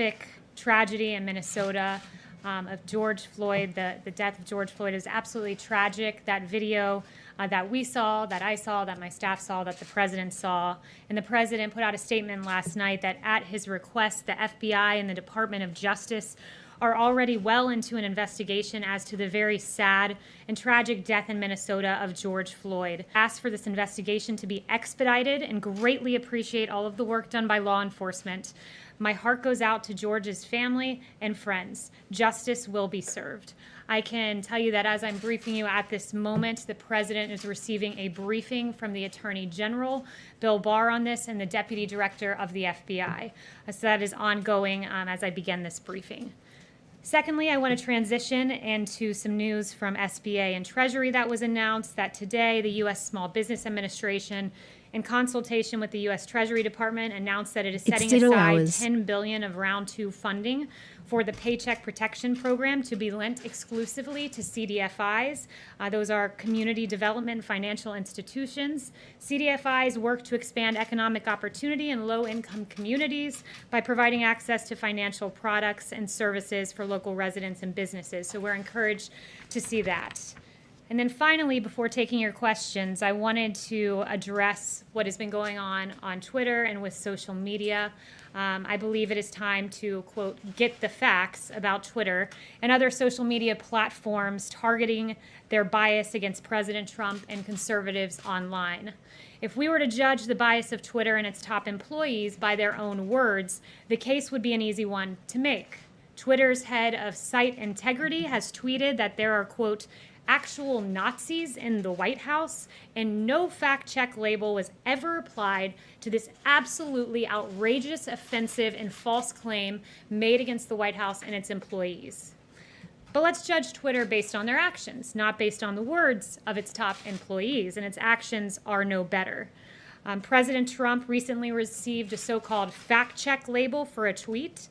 horrific tragedy in Minnesota of George Floyd. The death of George Floyd is absolutely tragic. That video that we saw, that I saw, that my staff saw, that the president saw. And the president put out a statement last night that at his request, the FBI and the Department of Justice are already well into an investigation as to the very sad and tragic death in Minnesota of George Floyd. Ask for this investigation to be expedited and greatly appreciate all of the work done by law enforcement. My heart goes out to George's family and friends. Justice will be served. I can tell you that as I'm briefing you at this moment, the president is receiving a briefing from the Attorney General, Bill Barr, on this, and the Deputy Director of the FBI. So that is ongoing as I begin this briefing. Secondly, I want to transition into some news from SBA and Treasury that was announced that today the U.S. Small Business Administration, in consultation with the U.S. Treasury Department, announced that it is setting aside $10 billion of round 2 funding for the Paycheck Protection Program to be lent exclusively to CDFIs. Those are community development financial institutions. CDFIs work to expand economic opportunity in low-income communities by providing access to financial products and services for local residents and businesses. So we're encouraged to see that. And then finally, before taking your questions, I wanted to address what has been going on Twitter and with social media. I believe it is time to, quote, get the facts about Twitter and other social media platforms targeting their bias against President Trump and conservatives online. If we were to judge the bias of Twitter and its top employees by their own words, the case would be an easy one to make. Twitter's head of site integrity has tweeted that there are, quote, actual Nazis in the White House, and no fact-check label was ever applied to this absolutely outrageous, offensive, and false claim made against the White House and its employees. But let's judge Twitter based on their actions, not based on the words of its top employees, and its actions are no better. President Trump recently received a so-called fact-check label for a tweet.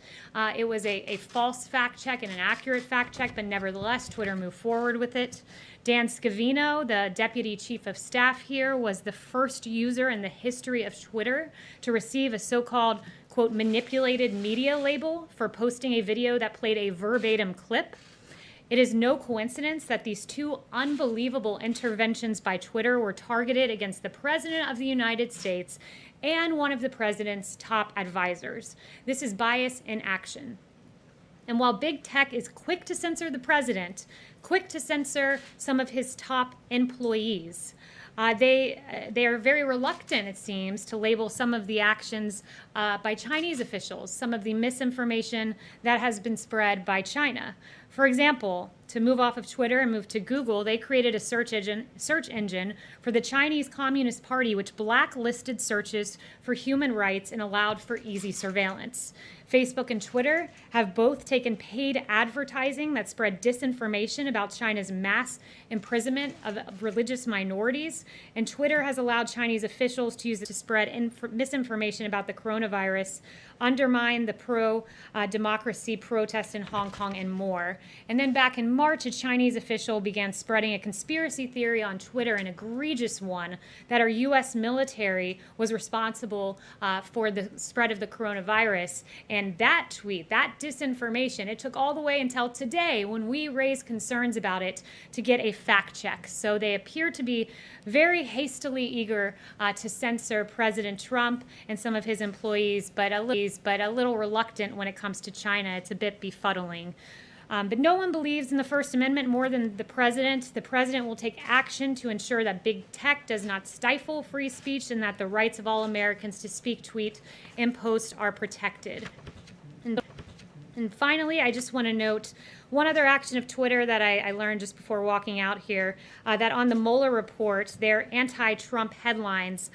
It was a false fact-check and an accurate fact-check, but nevertheless, Twitter moved forward with it. Dan Scavino, the deputy chief of staff here, was the first user in the history of Twitter to receive a so-called, quote, manipulated media label for posting a video that played a verbatim clip. It is no coincidence that these two unbelievable interventions by Twitter were targeted against the President of the United States and one of the President's top advisors. This is bias in action. And while big tech is quick to censor the President, quick to censor some of his top employees, they are very reluctant, it seems, to label some of the actions by Chinese officials, some of the misinformation that has been spread by China. For example, to move off of Twitter and move to Google, they created a search engine for the Chinese Communist Party, which blacklisted searches for human rights and allowed for easy surveillance. Facebook and Twitter have both taken paid advertising that spread disinformation about China's mass imprisonment of religious minorities, and Twitter has allowed Chinese officials to use it to spread misinformation about the coronavirus, undermine the pro-democracy protests in Hong Kong, and more. And then back in March, a Chinese official began spreading a conspiracy theory on Twitter, an egregious one, that our U.S. military was responsible for the spread of the coronavirus. And that tweet, that disinformation, it took all the way until today when we raised concerns about it to get a fact check. So they appear to be very hastily eager to censor President Trump and some of his employees, but a little reluctant when it comes to China. It's a bit befuddling. But no one believes in the First Amendment more than the president. The president will take action to ensure that big tech does not stifle free speech and that the rights of all Americans to speak, tweet, and post are protected. And finally, I just want to note one other action of Twitter that I learned just before walking out here, that on the Mueller report, their anti-Trump headlines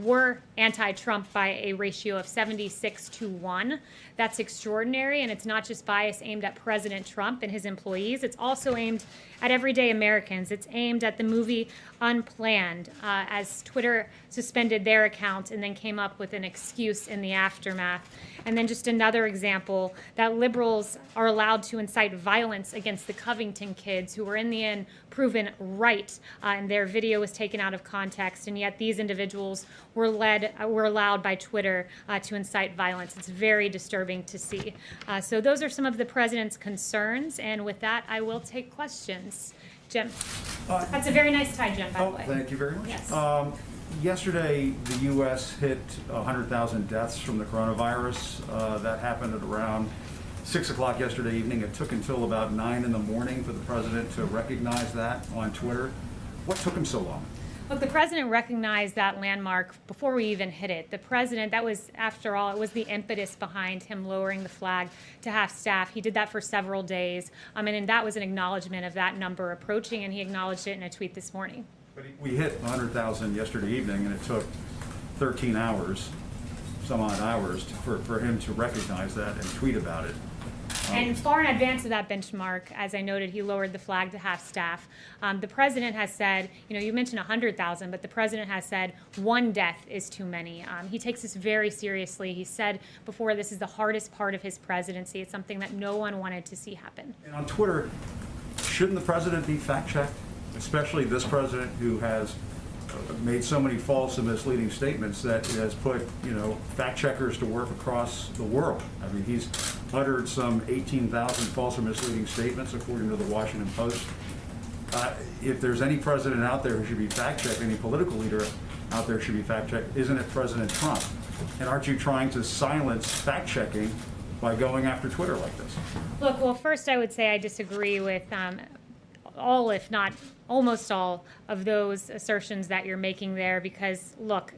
were anti-Trump by a ratio of 76-1. That's extraordinary, and it's not just bias aimed at President Trump and his employees. It's also aimed at everyday Americans. It's aimed at the movie Unplanned, as Twitter suspended their account and then came up with an excuse in the aftermath. And then just another example, that liberals are allowed to incite violence violence against the Covington kids, who were in the end proven right, and their video was taken out of context, and yet these individuals were allowed by Twitter to incite violence. It's very disturbing to see. So those are some of the president's concerns, and with that, I will take questions. Jim. That's a very nice tie, Jim, by the way. Thank you very much. Yes. Yesterday, the U.S. hit 100,000 deaths from the coronavirus. That happened at around 6 o'clock yesterday evening. It took until about 9 in the morning for the president to recognize that on Twitter. What took him so long? Look, the president recognized that landmark before we even hit it. The president, that was, after all, it was the impetus behind him lowering the flag to half-staff. He did that for several days, and that was an acknowledgement of that number approaching, and he acknowledged it in a tweet this morning. But we hit 100,000 yesterday evening, and it took 13 hours, some odd hours, for him to recognize that and tweet about it. And far in advance of that benchmark, as I noted, he lowered the flag to half-staff. The president has said, you mentioned 100,000, but the president has said one death is too many. He takes this very seriously. He said before, this is the hardest part of his presidency. It's something that no one wanted to see happen. And on Twitter, shouldn't the president be fact-checked? Especially this president who has made so many false and misleading statements that has put, fact checkers to work across the world. I mean, he's uttered some 18,000 false or misleading statements, according to the Washington Post. If there's any president out there who should be fact checked, any political leader out there should be fact checked, isn't it President Trump? And aren't you trying to silence fact checking by going after Twitter like this? Look, well, first I would say I disagree with all, if not almost all, of those assertions that you're making there, because look,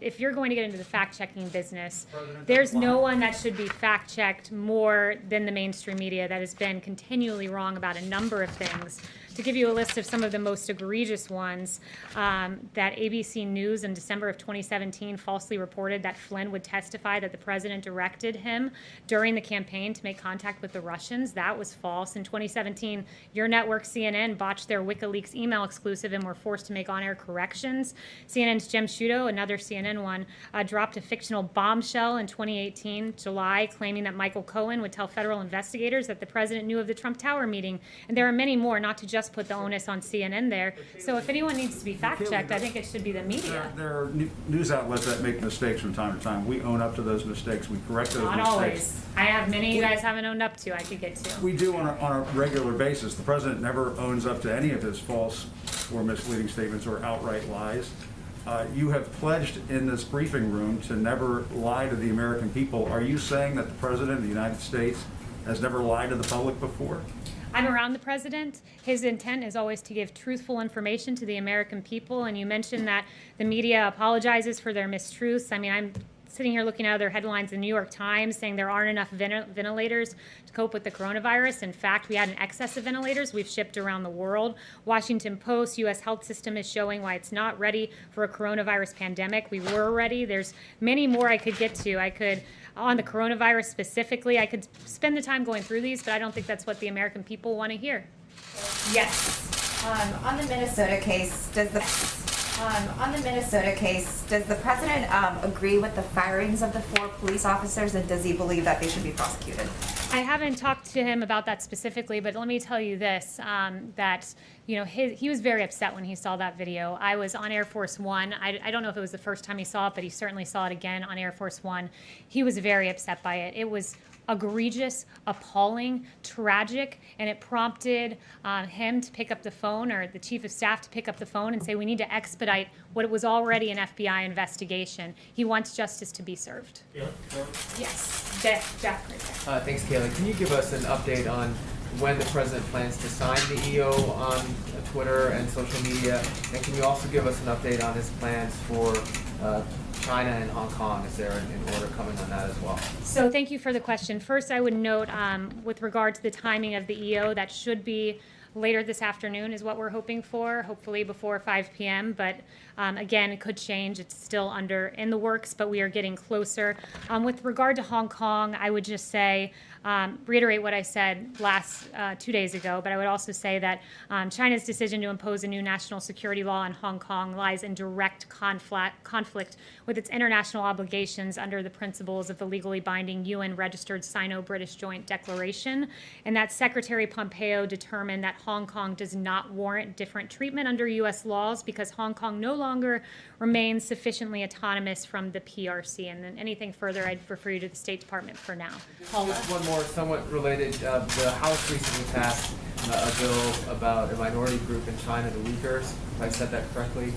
if you're going to get into the fact-checking business, there's no one that should be fact-checked more than the mainstream media that has been continually wrong about a number of things. To give you a list of some of the most egregious ones, that ABC News in December of 2017 falsely reported that Flynn would testify that the president directed him during the campaign to make contact with the Russians. That was false. In 2017, your network, CNN, botched their WikiLeaks email exclusive and were forced to make on-air corrections. CNN's Jem Sciutto, another CNN one, dropped a fictional bombshell in 2018, July, claiming that Michael Cohen would tell federal investigators that the president knew of the Trump Tower meeting. And there are many more, not to just put the onus on CNN there. So if anyone needs to be fact-checked, I think it should be the media. There are news outlets that make mistakes from time to time. We own up to those mistakes. We correct those mistakes. Not always. I have many you guys haven't owned up to. I could get to. We do on a regular basis. The president never owns up to any of his false or misleading statements or outright lies. You have pledged in this briefing room to never lie to the American people. Are you saying that the president of the United States has never lied to the public before? I'm around the president. His intent is always to give truthful information to the American people. And you mentioned that the media apologizes for their mistruths. I mean, I'm sitting here looking at other headlines in the New York Times saying there aren't enough ventilators to cope with the coronavirus. In fact, we had an excess of ventilators we've shipped around the world. Washington Post, U.S. health system is showing why it's not ready for a coronavirus pandemic. We were ready. There's many more I could get to. On the coronavirus specifically, I could spend the time going through these, but I don't think that's what the American people want to hear. Yes. On the Minnesota case, does the president agree with the firings of the 4 police officers, and does he believe that they should be prosecuted? I haven't talked to him about that specifically, but let me tell you this, that he was very upset when he saw that video. I was on Air Force One. I don't know if it was the first time he saw it, but he certainly saw it again on Air Force One. He was very upset by it. It was egregious, appalling, tragic, and it prompted him to pick up the phone, or the chief of staff to pick up the phone and say, we need to expedite what was already an FBI investigation. He wants justice to be served. Yeah. Yes, Jeff right there. Thanks, Kayleigh. Can you give us an update on when the president plans to sign the EO on Twitter and social media? And can you also give us an update on his plans for China and Hong Kong? Is there an order coming on that as well? So thank you for the question. First, I would note with regard to the timing of the EO, that should be later this afternoon is what we're hoping for, hopefully before 5 p.m. But again, it could change. It's still in the works, but we are getting closer. With regard to Hong Kong, I would just say, reiterate what I said 2 days ago, but I would also say that China's decision to impose a new national security law in Hong Kong lies in direct conflict with its international obligations under the principles of the legally binding UN-registered Sino-British Joint Declaration, and that Secretary Pompeo determined that Hong Kong does not warrant different treatment under U.S. laws because Hong Kong no longer remains sufficiently autonomous from the PRC. And then anything further, I'd refer you to the State Department for now. Just one more somewhat related. The House recently passed a bill about a minority group in China, the Uyghurs, if I said that correctly.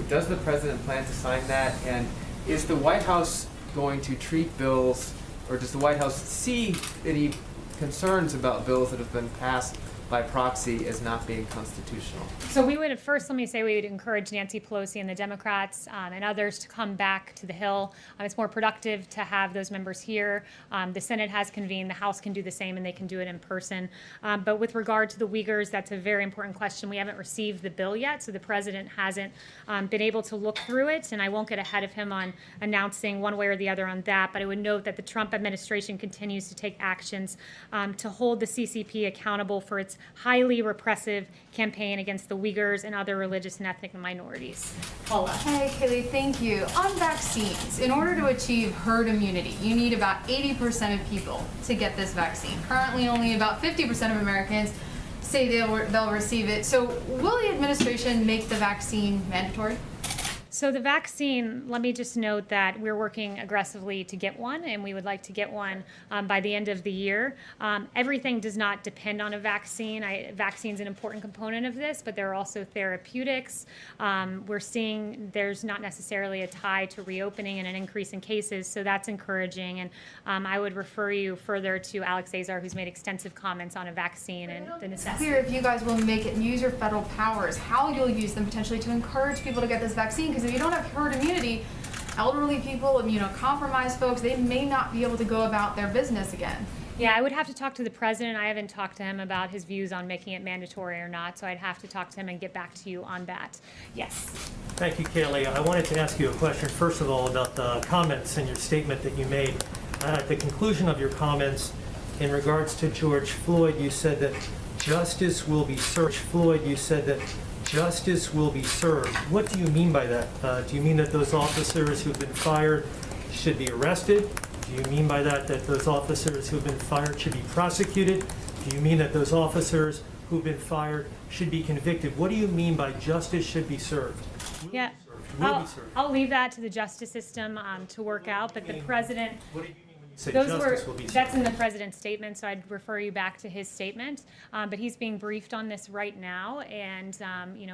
Does the president plan to sign that? And is the White House going to treat bills, or does the White House see any concerns about bills that have been passed by proxy as not being constitutional? So we would first, let me say, we would encourage Nancy Pelosi and the Democrats and others to come back to the Hill. It's more productive to have those members here. The Senate has convened, the House can do the same, and they can do it in person. But with regard to the Uyghurs, that's a very important question. We haven't received the bill yet, so the president hasn't been able to look through it, and I won't get ahead of him on announcing one way or the other on that. But I would note that the Trump administration continues to take actions to hold the CCP accountable for its highly repressive campaign against the Uyghurs and other religious and ethnic minorities. Paula. Hey, Kayleigh, thank you. On vaccines, in order to achieve herd immunity, you need about 80% of people to get this vaccine. Currently, only about 50% of Americans say they'll receive it. So will the administration make the vaccine mandatory? So the vaccine, let me just note that we're working aggressively to get one, and we would like to get one by the end of the year. Everything does not depend on a vaccine. Vaccine's an important component of this, but there are also therapeutics. We're seeing there's not necessarily a tie to reopening and an increase in cases, so that's encouraging. And I would refer you further to Alex Azar, who's made extensive comments on a vaccine and the necessity. Clear if you guys will make it use your federal powers, how you'll use them potentially to encourage people to get this vaccine, because if you don't have herd immunity, elderly people, immunocompromised folks, they may not be able to go about their business again. Yeah, I would have to talk to the president. I haven't talked to him about his views on making it mandatory or not, so I'd have to talk to him and get back to you on that. Yes. Thank you, Kayleigh. I wanted to ask you a question, first of all, about the comments in your statement that you made. At the conclusion of your comments, in regards to George Floyd, you said that justice will be served. Floyd, you said that justice will be served. What do you mean by that? Do you mean that those officers who've been fired should be arrested? Do you mean by that those officers who've been fired should be prosecuted? Do you mean that those officers who've been fired should be convicted? What do you mean by justice should be served? Yeah, Will be served. I'll leave that to the justice system to work out, but the president... What do you mean when you say Those justice were, will be served? that's in the president's statement, so I'd refer you back to his statement. But he's being briefed on this right now, and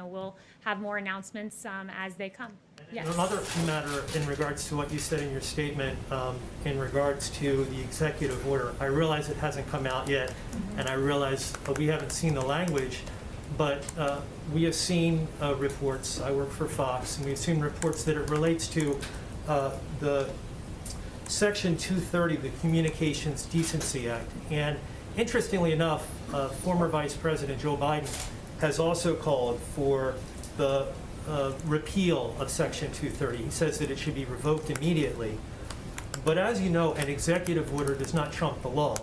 we'll have more announcements as they come. Yes. Another matter in regards to what you said in your statement, in regards to the executive order. I realize it hasn't come out yet, and I realize we haven't seen the language, but we have seen reports. I work for Fox, and we've seen reports that it relates to the Section 230 of the Communications Decency Act. And interestingly enough, former Vice President Joe Biden has also called for the repeal of Section 230. He says that it should be revoked immediately. But as you know, an executive order does not trump the law.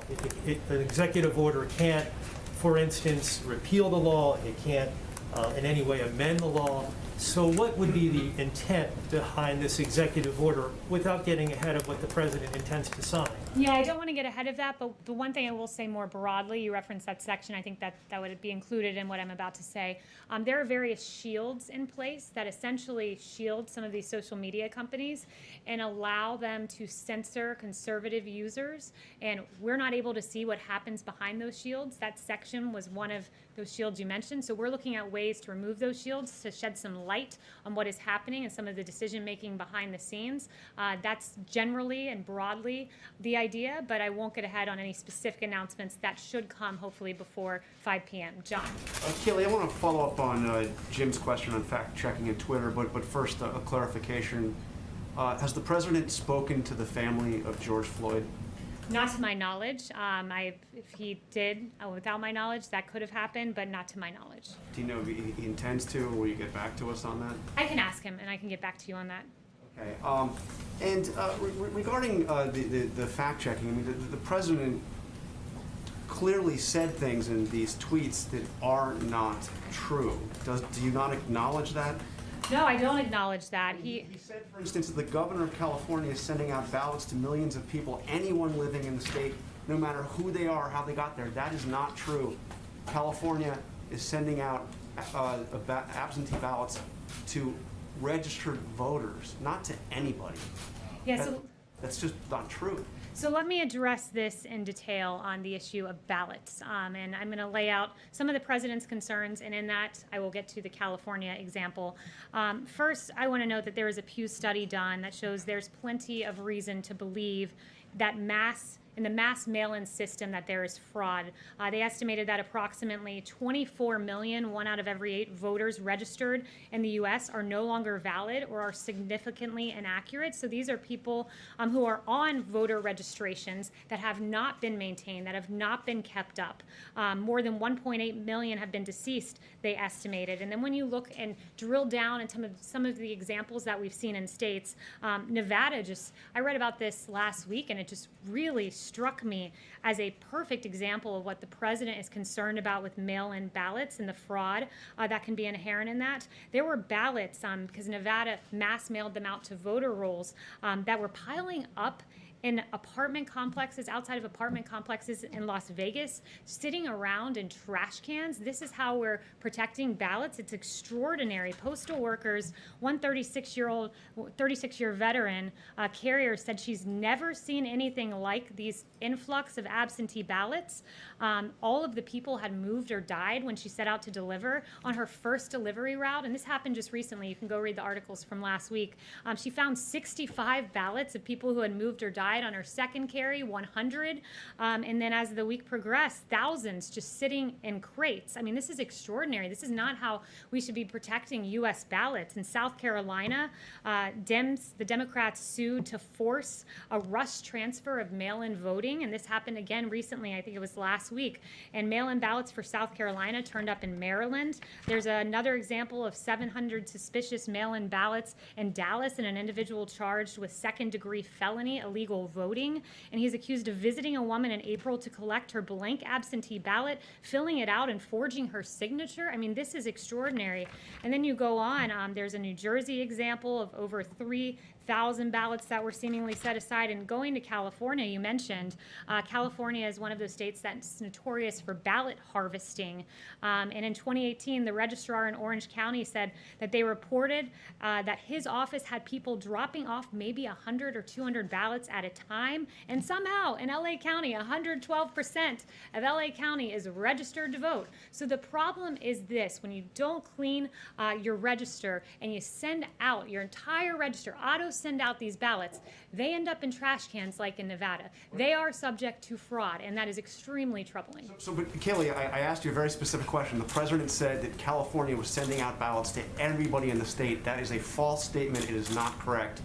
An executive order can't, for instance, repeal the law. It can't in any way amend the law. So what would be the intent behind this executive order without getting ahead of what the president intends to sign? Yeah, I don't want to get ahead of that, but the one thing I will say more broadly, you referenced that section, I think that would be included in what I'm about to say. There are various shields in place that essentially shield some of these social media companies and allow them to censor conservative users, and we're not able to see what happens behind those shields. That section was one of those shields you mentioned, so we're looking at ways to remove those shields to shed some light on what is happening and some of the decision-making behind the scenes. That's generally and broadly the idea, but I won't get ahead on any specific announcements that should come hopefully before 5 p.m. John. Kayleigh, I want to follow up on Jim's question on fact-checking and Twitter, but first a clarification. Has the president spoken to the family of George Floyd? Not to my knowledge. If he did, without my knowledge, that could have happened, but not to my knowledge. Do you know if he intends to, or will you get back to us on that? I can ask him, and I can get back to you on that. Okay. Regarding the fact checking, I mean, the president clearly said things in these tweets that are not true. Do you not acknowledge that? No, I don't acknowledge that. He said, for instance, that the governor of California is sending out ballots to millions of people, anyone living in the state, no matter who they are, how they got there. That is not true. California is sending out absentee ballots to registered voters, not to anybody. Yeah, so That's just not true. So let me address this in detail on the issue of ballots. And I'm going to lay out some of the president's concerns, and in that I will get to the California example. First, I want to note that there is a Pew study done that shows there's plenty of reason to believe that in the mass mail-in system that there is fraud. They estimated that approximately 24 million, 1 out of every 8 voters registered in the U.S. are no longer valid or are significantly inaccurate. So these are people who are on voter registrations that have not been maintained, that have not been kept up. More than 1.8 million have been deceased, they estimated. And then when you look and drill down into some of the examples that we've seen in states, Nevada I read about this last week, and it just really struck me as a perfect example of what the president is concerned about with mail-in ballots and the fraud that can be inherent in that. There were ballots, because Nevada mass mailed them out to voter rolls, that were piling up in apartment complexes, outside of apartment complexes in Las Vegas, sitting around in trash cans. This is how we're protecting ballots. It's extraordinary. Postal workers, one 36-year veteran carrier said she's never seen anything like these influx of absentee ballots. All of the people had moved or died when she set out to deliver on her first delivery route, and this happened just recently. You can go read the articles from last week. She found 65 ballots of people who had moved or died on her second carry, 100, and then as the week progressed, thousands just sitting in crates. I mean, this is extraordinary. This is not how we should be protecting U.S. ballots. In South Carolina, the Democrats sued to force a rush transfer of mail-in voting, and this happened again recently. I think it was last week. And mail-in ballots for South Carolina turned up in Maryland. There's another example of 700 suspicious mail-in ballots in Dallas, and an individual charged with second-degree felony illegal voting, and he's accused of visiting a woman in April to collect her blank absentee ballot, filling it out and forging her signature. I mean, this is extraordinary. And then you go on, there's a New Jersey example of over 3,000 ballots that were seemingly set aside. And going to California, you mentioned, California is one of those states that's notorious for ballot harvesting. And in 2018, the registrar in Orange County said that they reported that his office had people dropping off maybe 100 or 200 ballots at a time, and somehow in LA County, 112% of LA County is registered to vote. So the problem is this: when you don't clean your register and you send out your entire register, auto send out these ballots, they end up in trash cans like in Nevada. They are subject to fraud, and that is extremely troubling. But Kayleigh, I asked you a very specific question. The president said that California was sending out ballots to everybody in the state. That is a false statement. It is not correct.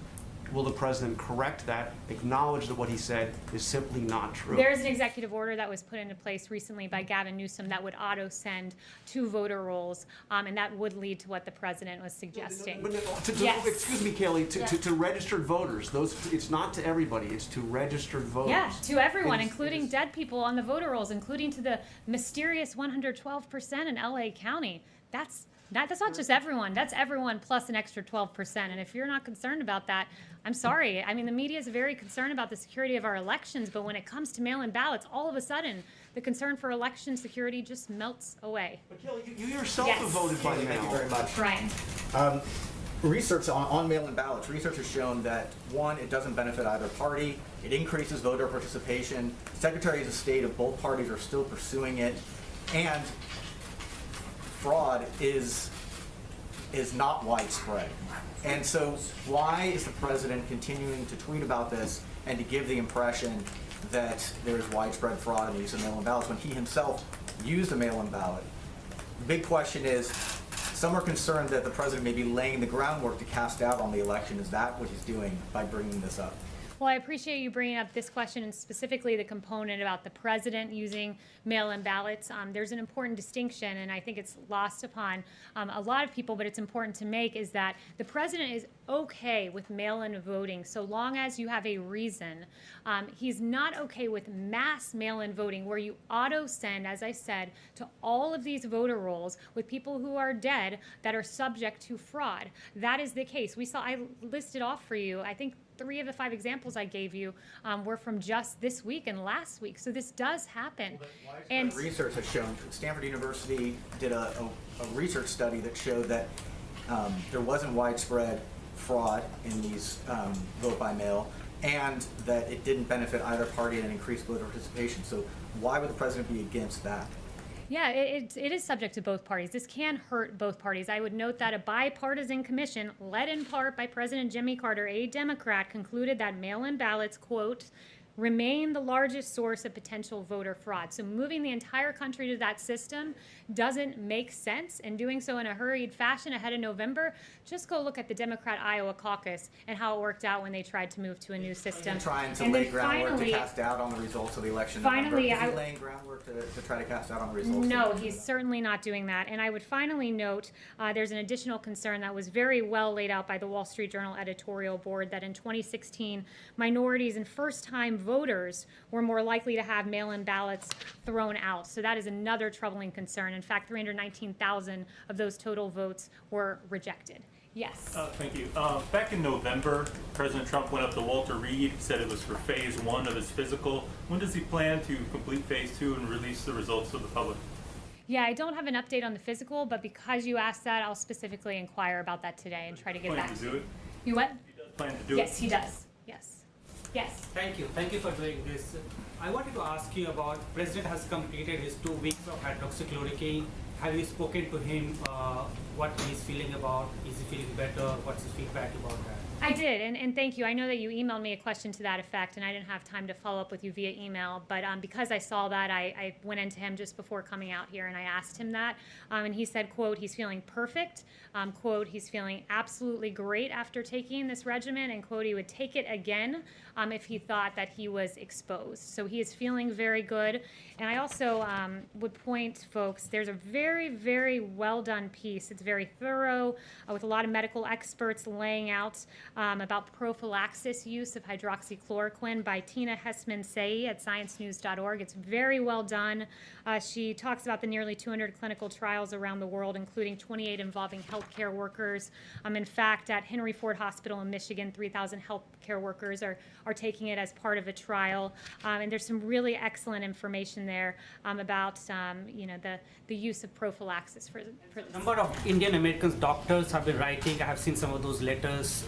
Will the president correct that, acknowledge that what he said is simply not true? There's an executive order that was put into place recently by Gavin Newsom that would auto-send to voter rolls, and that would lead to what the president was suggesting. Yes. Excuse me, Kayleigh, to registered voters, it's not to everybody, it's to registered voters. Yeah, to everyone, including dead people on the voter rolls, including to the mysterious 112% in LA County. That's not just everyone. That's everyone plus an extra 12%. And if you're not concerned about that, I'm sorry. I mean, the media is very concerned about the security of our elections, but when it comes to mail-in ballots, all of a sudden, the concern for election security just melts away. But Kayleigh, you yourself Yes. have voted by mail. Thank you very much. Right. Research on mail-in ballots, research has shown that, one, it doesn't benefit either party, it increases voter participation, secretaries of state of both parties are still pursuing it, and fraud is not widespread. And so why is the president continuing to tweet about this and to give the impression that there's widespread fraud in the use of mail-in ballots when he himself used a mail-in ballot? The big question is, some are concerned that the president may be laying the groundwork to cast doubt on the election. Is that what he's doing by bringing this up? Well, I appreciate you bringing up this question and specifically the component about the president using mail-in ballots. There's an important distinction, and I think it's lost upon a lot of people, but it's important to make, is that the president is okay with mail-in voting so long as you have a reason. He's not okay with mass mail-in voting where you auto-send, as I said, to all of these voter rolls with people who are dead that are subject to fraud. That is the case. I listed off for you, I think 3 of the 5 examples I gave you were from just this week and last week. So this does happen. And research has shown, Stanford University did a research study that showed that there wasn't widespread fraud in these vote by mail, and that it didn't benefit either party and increased voter participation. So why would the president be against that? Yeah, it is subject to both parties. This can hurt both parties. I would note that a bipartisan commission, led in part by President Jimmy Carter, a Democrat, concluded that mail-in ballots, quote, remain the largest source of potential voter fraud. So moving the entire country to that system doesn't make sense, and doing so in a hurried fashion ahead of November. Just go look at the Democrat Iowa caucus and how it worked out when they tried to move to a new system. Trying to And lay then groundwork finally- to cast doubt on the results of the election. Finally, is he laying groundwork to try to cast doubt on the results? No, he's certainly not doing that. And I would finally note there's an additional concern that was very well laid out by the Wall Street Journal editorial board, that in 2016, minorities and first-time voters were more likely to have mail-in ballots thrown out. So that is another troubling concern. In fact, 319,000 of those total votes were rejected. Yes. Thank you. Back in November, President Trump went up to Walter Reed, said it was for phase 1 of his physical. When does he plan to complete phase 2 and release the results to the public? Yeah, I don't have an update on the physical, but because you asked that, I'll specifically inquire about that today and try to get back Plan to to you. do it? You what? He does plan to do it? Yes, he does. Yes. Yes. Thank you. Thank you for doing this. I wanted to ask you about, President has completed his 2 weeks of hydroxychloroquine. Have you spoken to him what he's feeling about? Is he feeling better? What's his feedback about that? I did, and thank you. I know that you emailed me a question to that effect, and I didn't have time to follow up with you via email, but because I saw that, I went into him just before coming out here, and I asked him that, and he said, quote, he's feeling perfect, quote, he's feeling absolutely great after taking this regimen, and quote, he would take it again if he thought that he was exposed. So he is feeling very good, and I also would point folks, there's a very, very well done piece. It's very thorough, with a lot of medical experts laying out about prophylaxis use of hydroxychloroquine by Tina Hessman-Say at sciencenews.org. It's very well done. She talks about the nearly 200 clinical trials around the world, including 28 involving healthcare workers. In fact, at Henry Ford Hospital in Michigan, 3,000 healthcare workers are taking it as part of a trial. And there's some really excellent information there about the use of prophylaxis for this. Number of Indian Americans doctors have been writing. I have seen some of those letters.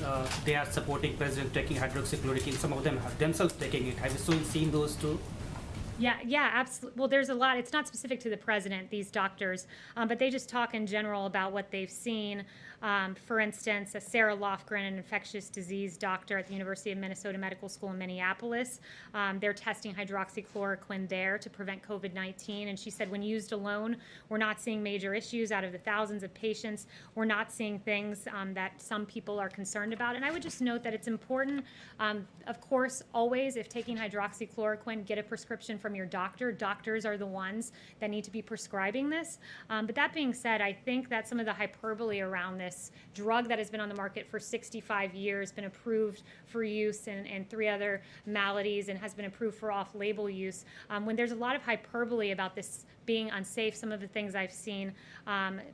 They are supporting President taking hydroxychloroquine. Some of them have themselves taking it. Have you seen those too? Yeah, absolutely. Well, there's a lot. It's not specific to the president, these doctors, but they just talk in general about what they've seen. For instance, Sarah Lofgren, an infectious disease doctor at the University of Minnesota Medical School in Minneapolis, they're testing hydroxychloroquine there to prevent COVID-19. And she said when used alone, we're not seeing major issues out of the thousands of patients. We're not seeing things that some people are concerned about. And I would just note that it's important, of course, always, if taking hydroxychloroquine, get a prescription from your doctor. Doctors are the ones that need to be prescribing this. But that being said, I think that some of the hyperbole around this drug that has been on the market for 65 years, been approved for use in 3 other maladies, and has been approved for off-label use, when there's a lot of hyperbole about this being unsafe, some of the things I've seen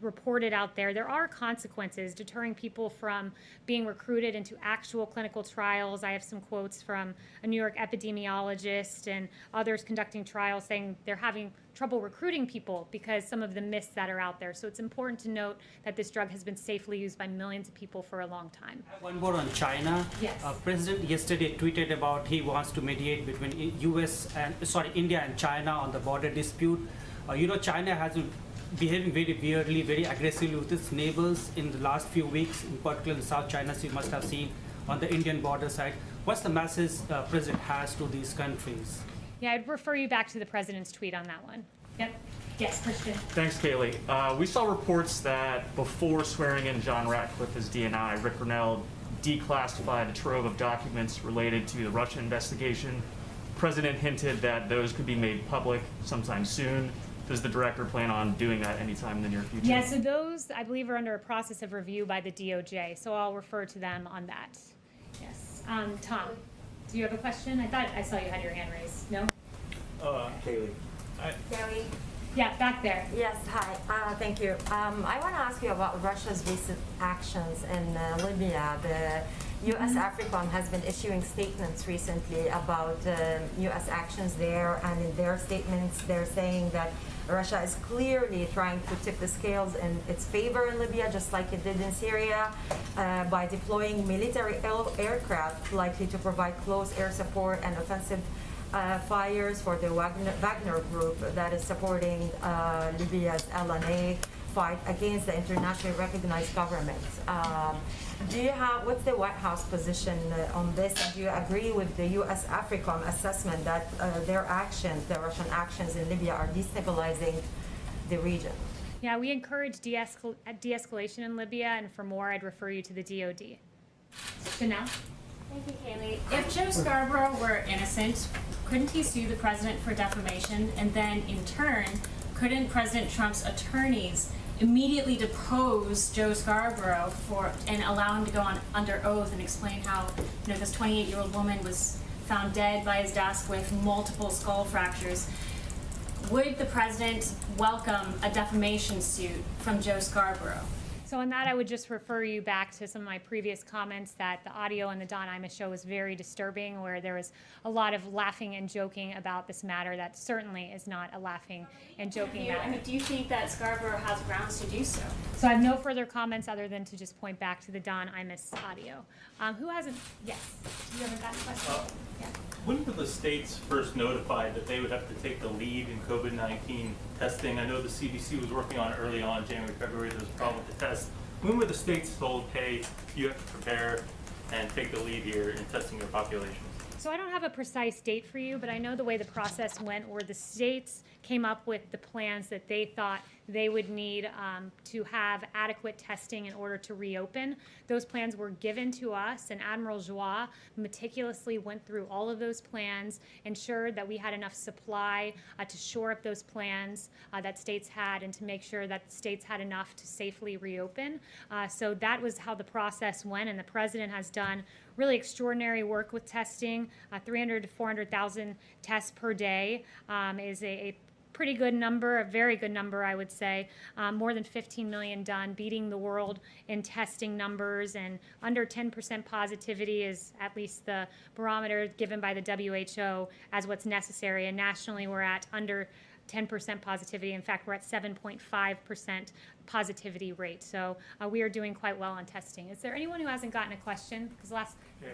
reported out there are consequences deterring people from being recruited into actual clinical trials. I have some quotes from a New York epidemiologist and others conducting trials saying they're having trouble recruiting people because some of the myths that are out there. So it's important to note that this drug has been safely used by millions of people for a long time. One more on China. Yes. President yesterday tweeted about he wants to mediate between India and China on the border dispute. China has been behaving very weirdly, very aggressively with its neighbors in the last few weeks, in particular in South China, so you must have seen on the Indian border side. What's the message President has to these countries? Yeah, I'd refer you back to the president's tweet on that one. Yep. Yes, Christian. Thanks, Kayleigh. We saw reports that before swearing in John Ratcliffe as DNI, Rick Grinnell declassified a trove of documents related to the Russia investigation. The President hinted that those could be made public sometime soon. Does the director plan on doing that anytime in the near future? Yeah, so those, I believe, are under a process of review by the DOJ, so I'll refer to them on that. Yes. Tom, do you have a question? I thought I saw you had your hand raised. No? Kayleigh. Gary? Yeah, back there. Yes, hi. Thank you. I want to ask you about Russia's recent actions in Libya. The U.S. AFRICOM has been issuing statements recently about U.S. actions there, and in their statements, they're saying that Russia is clearly trying to tip the scales in its favor in Libya, just like it did in Syria, by deploying military aircraft likely to provide close air support and offensive fires for the Wagner group that is supporting Libya's LNA fight against the internationally recognized government. What's the White House position on this? And do you agree with the U.S. AFRICOM assessment that their actions, the Russian actions in Libya, are destabilizing the region? Yeah, we encourage de-escalation in Libya, and for more, I'd refer you to the DOD. Janelle? Thank you, Kayleigh. If Joe Scarborough were innocent, couldn't he sue the president for defamation? And then, in turn, couldn't President Trump's attorneys immediately depose Joe Scarborough and allow him to go on under oath and explain how, this 28-year-old woman was found dead by his desk with multiple skull fractures? Would the president welcome a defamation suit from Joe Scarborough? So on that, I would just refer you back to some of my previous comments that the audio on the Don Imus show was very disturbing, where there was a lot of laughing and joking about this matter that certainly is not a laughing and joking matter. Do you think that Scarborough has grounds to do so? So I have no further comments other than to just point back to the Don Imus audio. Who hasn't? Yes. Do you have a question? Yeah. When were the states first notified that they would have to take the lead in COVID-19 testing? I know the CDC was working on it early on, January, February, there was a problem with the test. When were the states told, hey, you have to prepare and take the lead here in testing your populations? So I don't have a precise date for you, but I know the way the process went, where the states came up with the plans that they thought they would need to have adequate testing in order to reopen. Those plans were given to us, and Admiral Joie meticulously went through all of those plans, ensured that we had enough supply to shore up those plans that states had, and to make sure that states had enough to safely reopen. So that was how the process went, and the president has done really extraordinary work with testing. 300 to 400,000 tests per day is a pretty good number, a very good number, I would say. More than 15 million done, beating the world in testing numbers, and under 10% positivity is at least the barometer given by the WHO as what's necessary. And nationally, we're at under 10% positivity. In fact, we're at 7.5% positivity rate. So we are doing quite well on testing. Is there anyone who hasn't gotten a question? Because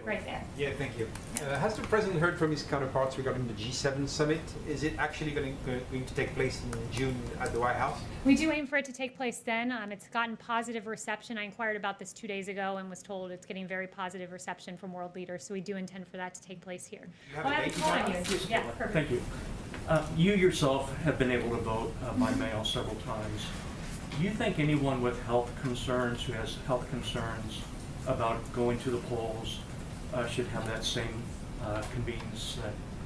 right there. Yeah, thank you. Has the president heard from his counterparts regarding the G7 summit? Is it actually going to take place in June at the White House? We do aim for it to take place then. It's gotten positive reception. I inquired about this 2 days ago and was told it's getting very positive reception from world leaders. So we do intend for that to take place here. You have a date in mind? Yeah, perfect. Thank you. You yourself have been able to vote by mail several times. Do you think anyone with health concerns, who has health concerns about going to the polls, should have that same convenience,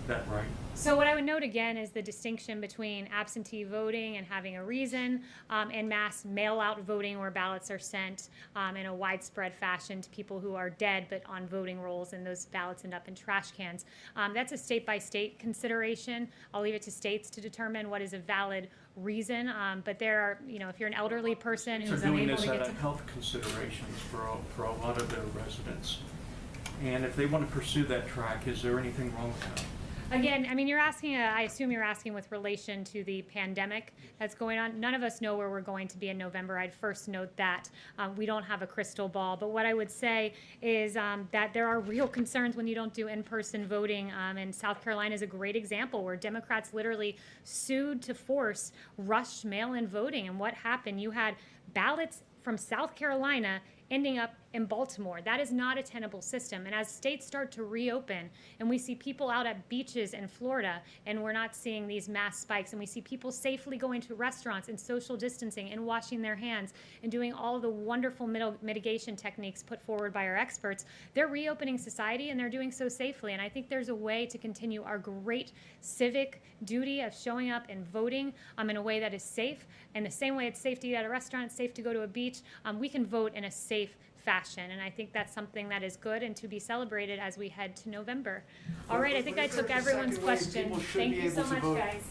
that right? So what I would note again is the distinction between absentee voting and having a reason, and mass mail-out voting, where ballots are sent in a widespread fashion to people who are dead but on voting rolls, and those ballots end up in trash cans. That's a state-by-state consideration. I'll leave it to states to determine what is a valid reason, but there are, if you're an elderly person who's doing unable this to get out to... of health considerations for a lot of their residents. And if they want to pursue that track, is there anything wrong with that? Again, I mean, I assume you're asking with relation to the pandemic that's going on. None of us know where we're going to be in November. I'd first note that. We don't have a crystal ball. But what I would say is that there are real concerns when you don't do in-person voting. And South Carolina is a great example where Democrats literally sued to force rushed mail-in voting. And what happened? You had ballots from South Carolina ending up in Baltimore. That is not a tenable system. And as states start to reopen and we see people out at beaches in Florida and we're not seeing these mass spikes, and we see people safely going to restaurants and social distancing and washing their hands and doing all the wonderful mitigation techniques put forward by our experts, they're reopening society and they're doing so safely. And I think there's a way to continue our great civic duty of showing up and voting in a way that is safe. And the same way it's safe to eat at a restaurant, it's safe to go to a beach, we can vote in a safe fashion. And I think that's something that is good and to be celebrated as we head to November. All right, I think I took everyone's question. Thank you so much, guys.